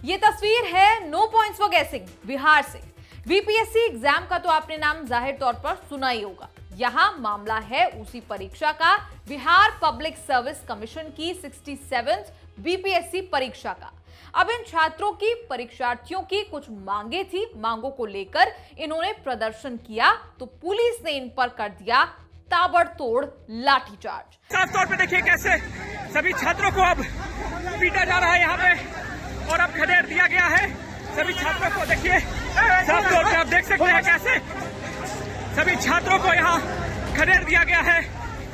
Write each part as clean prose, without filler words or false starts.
ये तस्वीर है नो पॉइंट्स फॉर गेसिंग बिहार से। बीपीएससी एग्जाम का तो आपने नाम जाहिर तौर पर सुना ही होगा। यहां मामला है उसी परीक्षा का, बिहार पब्लिक सर्विस कमीशन की 67th बीपीएससी परीक्षा का। अब इन छात्रों की, परीक्षार्थियों की कुछ मांगे थी। मांगों को लेकर इन्होंने प्रदर्शन किया तो पुलिस ने इन पर कर दिया ताबड़तोड़ लाठीचार्ज। साफ तौर पे देखिए कैसे सभी छात्रों को अब पीटा जा रहा है यहाँ पे और अब खदेड़ दिया गया है। सभी छात्रों को देखिए साफ तौर पे आप देख सकते हैं कैसे सभी छात्रों को यहाँ खदेड़ दिया गया है।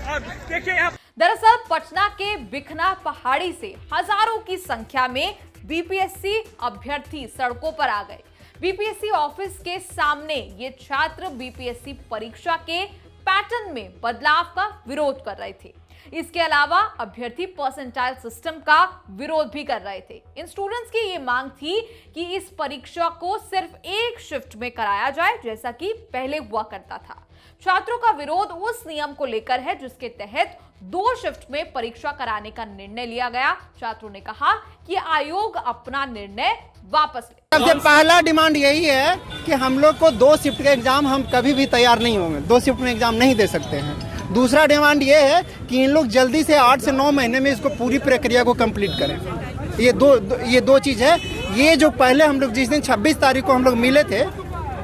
और देखिए यहाँ दरअसल पटना के बिखना पहाड़ी से हजारों की संख्या में बीपीएससी अभ्यर्थी सड़कों पर आ गए। बीपीएससी ऑफिस के सामने ये छात्र बीपीएससी परीक्षा के पैटर्न में बदलाव का विरोध कर रहे थे। इसके अलावा अभ्यर्थी परसेंटाइल सिस्टम का विरोध भी कर रहे थे। इन स्टूडेंट्स की ये मांग थी कि इस परीक्षा को सिर्फ एक शिफ्ट में कराया जाए, जैसा कि पहले हुआ करता था। छात्रों का विरोध उस नियम को लेकर है जिसके तहत 2 शिफ्ट में परीक्षा कराने का निर्णय लिया गया। छात्रों ने कहा कि आयोग अपना निर्णय वापस ले। सबसे पहला डिमांड यही है कि हम लोग को 2 शिफ्ट का एग्जाम हम कभी भी तैयार नहीं होंगे, 2 शिफ्ट में एग्जाम नहीं दे सकते हैं। दूसरा डिमांड ये है कि इन लोग जल्दी से 8 से 9 महीने में इसको पूरी प्रक्रिया को कंप्लीट करें। ये दो चीज है। ये जो पहले हम लोग जिस दिन 26 तारीख को हम लोग मिले थे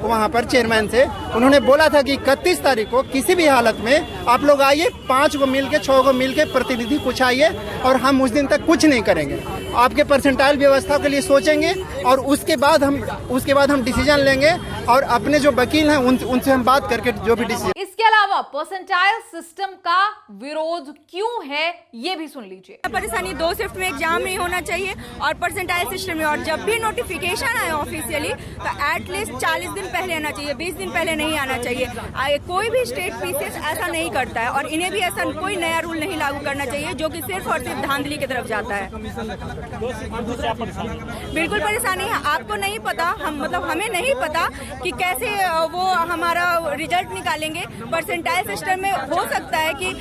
वहाँ पर चेयरमैन से, उन्होंने बोला था कि 31 तारीख को किसी भी हालत में आप लोग आइए, 5 को मिलके 6 को मिलके प्रतिनिधि कुछ आइए और हम उस दिन तक कुछ नहीं करेंगे। आपके परसेंटाइल व्यवस्था के लिए सोचेंगे और उसके बाद हम डिसीजन लेंगे और अपने जो वकील हैं उनसे हम बात करके जो भी डिसीजन। इसके अलावा परसेंटाइल सिस्टम का विरोध क्यों है ये भी सुन लीजिए। परेशानी 2 शिफ्ट में एग्जाम नहीं होना चाहिए और परसेंटाइल सिस्टम में, और जब भी नोटिफिकेशन आए ऑफिशियली तो एटलीस्ट 40 दिन पहले आना चाहिए, 20 दिन पहले नहीं आना चाहिए। कोई भी स्टेट पीसीएस ऐसा नहीं करता है और इन्हें भी ऐसा कोई नया रूल नहीं लागू करना चाहिए जो कि सिर्फ और सिर्फ धांधली की तरफ जाता है। बिल्कुल परेशानी है। आपको नहीं पता, हमें नहीं पता कि कैसे वो हमारा रिजल्ट निकालेंगे। परसेंटाइल सिस्टम में हो सकता है कि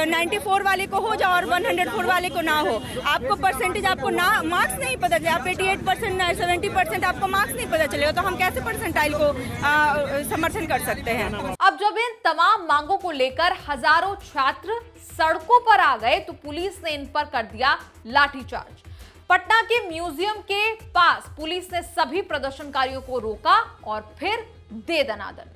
94 वाले को हो जाए और 104 वाले को ना हो। आपको परसेंटेज, आपको ना मार्क्स नहीं पता चले, आप 88%, 70% आपको मार्क्स नहीं पता चलेगा तो हम कैसे परसेंटाइल को समर्थन कर सकते हैं। अब जब इन तमाम मांगों को लेकर हजारों छात्र सड़कों पर आ गए तो पुलिस ने इन पर कर दिया लाठीचार्ज। पटना के म्यूजियम के पास पुलिस ने सभी प्रदर्शनकारियों को रोका और फिर दे दनादन।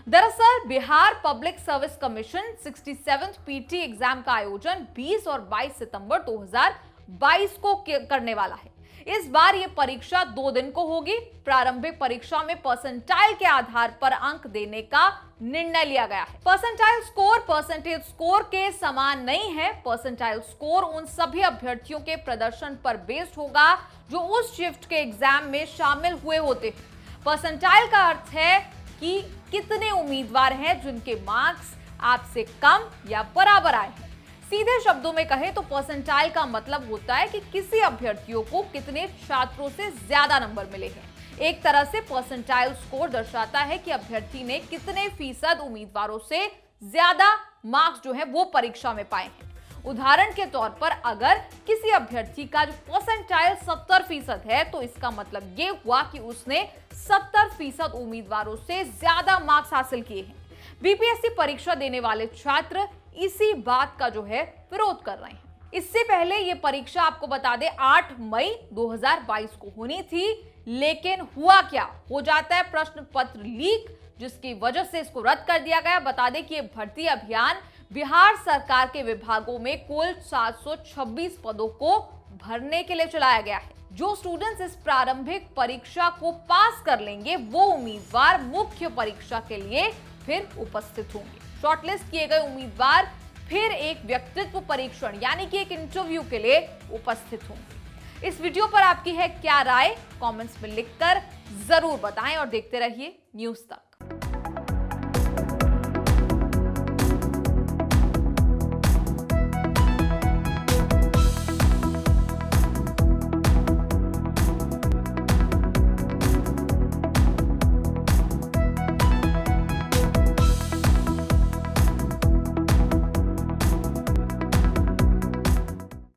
दरअसल Bihar public service commission 67th PT exam का आयोजन 20 और 22 सितंबर 2022 को करने वाला है। इस बार ये परीक्षा 2 दिन को होगी। प्रारंभिक परीक्षा में परसेंटाइल के आधार पर अंक देने का निर्णय लिया गया है। परसेंटाइल स्कोर परसेंटेज स्कोर के समान नहीं है। परसेंटाइल स्कोर उन सभी अभ्यर्थियों के प्रदर्शन पर बेस्ड होगा जो उस शिफ्ट के एग्जाम में शामिल हुए होते हैं। परसेंटाइल का अर्थ है कि कितने उम्मीदवार हैं जिनके मार्क्स आपसे कम या बराबर आए हैं। सीधे शब्दों में कहें तो परसेंटाइल का मतलब होता है कि किसी अभ्यर्थियों को कितने छात्रों से ज्यादा नंबर मिले हैं। एक तरह से परसेंटाइल स्कोर दर्शाता है कि अभ्यर्थी ने कितने फीसद उम्मीदवारों से ज्यादा मार्क्स जो है वो परीक्षा में पाए हैं। उदाहरण के तौर पर अगर किसी अभ्यर्थी का जो परसेंटाइल 70% है तो इसका मतलब ये हुआ कि उसने 70% उम्मीदवारों से ज्यादा मार्क्स हासिल किए हैं। बीपीएससी परीक्षा देने वाले छात्र इसी बात का जो है विरोध कर रहे हैं। इससे पहले ये परीक्षा आपको बता दें 8 मई 2022 को होनी थी, लेकिन हुआ क्या, हो जाता है प्रश्न पत्र लीक, जिसकी वजह से इसको रद्द कर दिया गया। बता दें कि ये भर्ती अभियान बिहार सरकार के विभागों में कुल 726 पदों को भरने के लिए चलाया गया है। जो स्टूडेंट्स इस प्रारंभिक परीक्षा को पास कर लेंगे वो उम्मीदवार मुख्य परीक्षा के लिए फिर उपस्थित होंगे। शॉर्टलिस्ट किए गए उम्मीदवार फिर एक व्यक्तित्व परीक्षण यानी कि एक इंटरव्यू के लिए उपस्थित होंगे। इस वीडियो पर आपकी है क्या राय, कमेंट्स में लिखकर जरूर बताएं और देखते रहिए न्यूज़ तक।